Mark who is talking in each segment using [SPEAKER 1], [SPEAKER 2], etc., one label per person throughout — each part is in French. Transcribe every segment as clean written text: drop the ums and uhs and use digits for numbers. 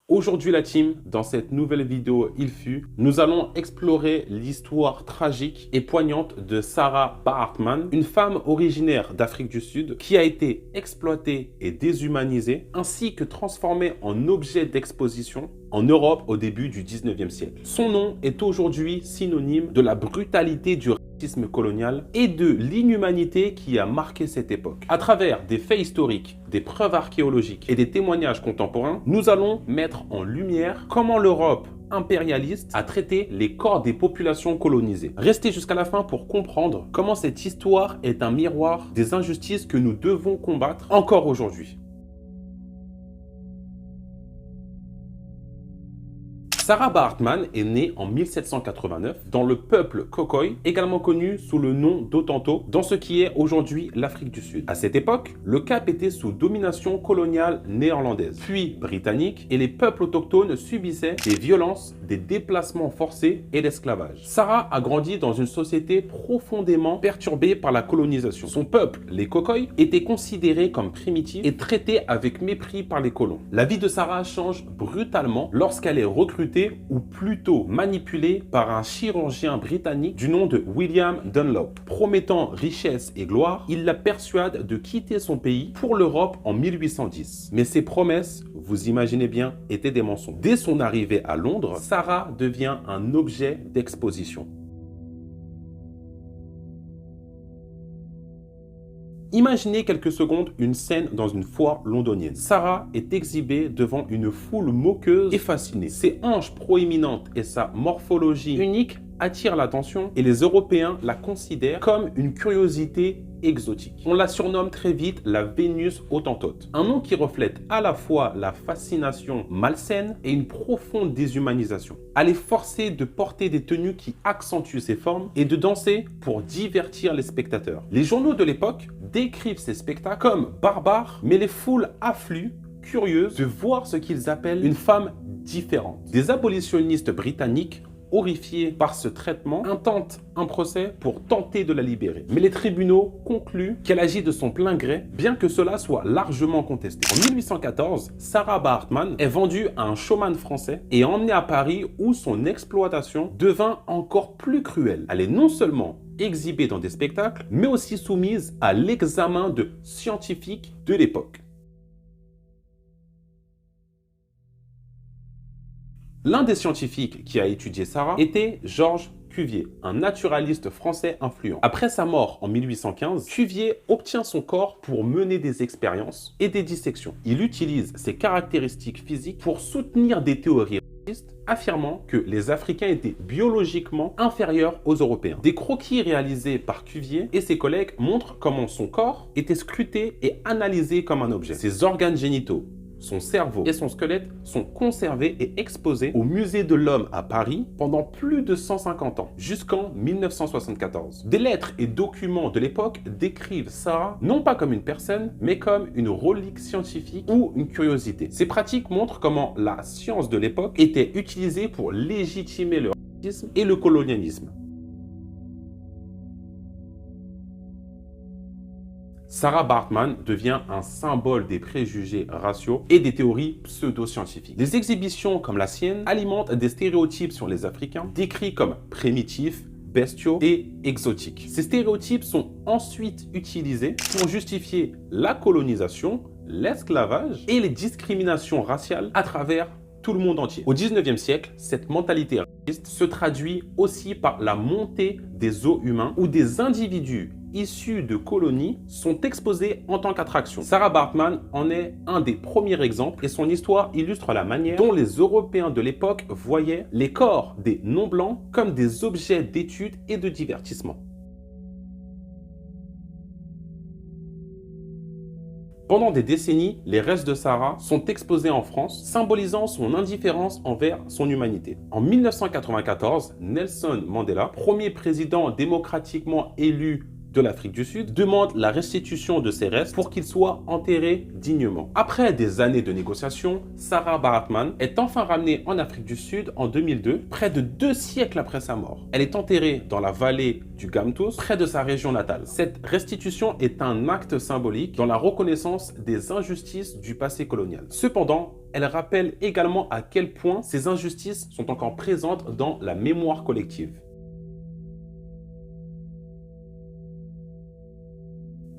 [SPEAKER 1] Aujourd'hui la team, dans cette nouvelle vidéo Il fut, nous allons explorer l'histoire tragique et poignante de Sarah Baartman, une femme originaire d'Afrique du Sud qui a été exploitée et déshumanisée, ainsi que transformée en objet d'exposition en Europe au début du 19e siècle. Son nom est aujourd'hui synonyme de la brutalité du racisme colonial et de l'inhumanité qui a marqué cette époque. À travers des faits historiques, des preuves archéologiques et des témoignages contemporains, nous allons mettre en lumière comment l'Europe impérialiste a traité les corps des populations colonisées. Restez jusqu'à la fin pour comprendre comment cette histoire est un miroir des injustices que nous devons combattre encore aujourd'hui. Sarah Baartman est née en 1789 dans le peuple Khoikhoi, également connu sous le nom d'Otanto, dans ce qui est aujourd'hui l'Afrique du Sud. À cette époque, le Cap était sous domination coloniale néerlandaise, puis britannique, et les peuples autochtones subissaient des violences, des déplacements forcés et l'esclavage. Sarah a grandi dans une société profondément perturbée par la colonisation. Son peuple, les Khoikhoi, était considéré comme primitif et traité avec mépris par les colons. La vie de Sarah change brutalement lorsqu'elle est recrutée ou plutôt manipulée par un chirurgien britannique du nom de William Dunlop. Promettant richesse et gloire, il la persuade de quitter son pays pour l'Europe en 1810. Mais ces promesses, vous imaginez bien, étaient des mensonges. Dès son arrivée à Londres, Sarah devient un objet d'exposition. Imaginez quelques secondes une scène dans une foire londonienne. Sarah est exhibée devant une foule moqueuse et fascinée. Ses hanches proéminentes et sa morphologie unique attirent l'attention et les Européens la considèrent comme une curiosité exotique. On la surnomme très vite la Vénus Hottentote, un nom qui reflète à la fois la fascination malsaine et une profonde déshumanisation. Elle est forcée de porter des tenues qui accentuent ses formes et de danser pour divertir les spectateurs. Les journaux de l'époque décrivent ces spectacles comme barbares, mais les foules affluent, curieuses de voir ce qu'ils appellent une femme différente. Des abolitionnistes britanniques horrifiés par ce traitement, intentent un procès pour tenter de la libérer. Mais les tribunaux concluent qu'elle agit de son plein gré, bien que cela soit largement contesté. En 1814, Sarah Baartman est vendue à un showman français et emmenée à Paris où son exploitation devint encore plus cruelle. Elle est non seulement exhibée dans des spectacles, mais aussi soumise à l'examen de scientifiques de l'époque. L'un des scientifiques qui a étudié Sarah était Georges Cuvier, un naturaliste français influent. Après sa mort en 1815, Cuvier obtient son corps pour mener des expériences et des dissections. Il utilise ses caractéristiques physiques pour soutenir des théories racistes, affirmant que les Africains étaient biologiquement inférieurs aux Européens. Des croquis réalisés par Cuvier et ses collègues montrent comment son corps était scruté et analysé comme un objet. Ses organes génitaux, son cerveau et son squelette sont conservés et exposés au Musée de l'Homme à Paris pendant plus de 150 ans, jusqu'en 1974. Des lettres et documents de l'époque décrivent Sarah non pas comme une personne, mais comme une relique scientifique ou une curiosité. Ces pratiques montrent comment la science de l'époque était utilisée pour légitimer le racisme et le colonialisme. Sarah Baartman devient un symbole des préjugés raciaux et des théories pseudo-scientifiques. Des exhibitions comme la sienne alimentent des stéréotypes sur les Africains, décrits comme primitifs, bestiaux et exotiques. Ces stéréotypes sont ensuite utilisés pour justifier la colonisation, l'esclavage et les discriminations raciales à travers tout le monde entier. Au 19e siècle, cette mentalité raciste se traduit aussi par la montée des zoos humains où des individus issus de colonies sont exposés en tant qu'attraction. Sarah Baartman en est un des premiers exemples et son histoire illustre la manière dont les Européens de l'époque voyaient les corps des non-blancs comme des objets d'étude et de divertissement. Pendant des décennies, les restes de Sarah sont exposés en France, symbolisant son indifférence envers son humanité. En 1994, Nelson Mandela, premier président démocratiquement élu de l'Afrique du Sud, demande la restitution de ses restes pour qu'ils soient enterrés dignement. Après des années de négociations, Sarah Baartman est enfin ramenée en Afrique du Sud en 2002, près de 2 siècles après sa mort. Elle est enterrée dans la vallée du Gamtos, près de sa région natale. Cette restitution est un acte symbolique dans la reconnaissance des injustices du passé colonial. Cependant, elle rappelle également à quel point ces injustices sont encore présentes dans la mémoire collective.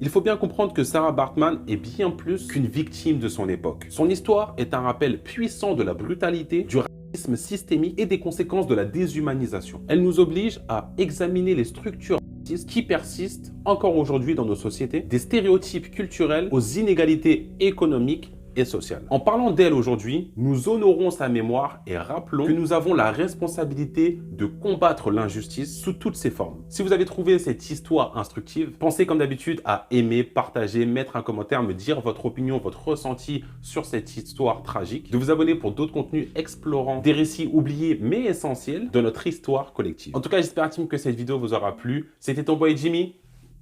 [SPEAKER 1] Il faut bien comprendre que Sarah Baartman est bien plus qu'une victime de son époque. Son histoire est un rappel puissant de la brutalité, du racisme systémique et des conséquences de la déshumanisation. Elle nous oblige à examiner les structures racistes qui persistent encore aujourd'hui dans nos sociétés, des stéréotypes culturels aux inégalités économiques et sociale. En parlant d'elle aujourd'hui, nous honorons sa mémoire et rappelons que nous avons la responsabilité de combattre l'injustice sous toutes ses formes. Si vous avez trouvé cette histoire instructive, pensez comme d'habitude à aimer, partager, mettre un commentaire, me dire votre opinion, votre ressenti sur cette histoire tragique, de vous abonner pour d'autres contenus explorant des récits oubliés mais essentiels de notre histoire collective. En tout cas, j'espère intime que cette vidéo vous aura plu. C'était ton boy Jimmy.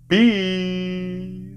[SPEAKER 1] Peace!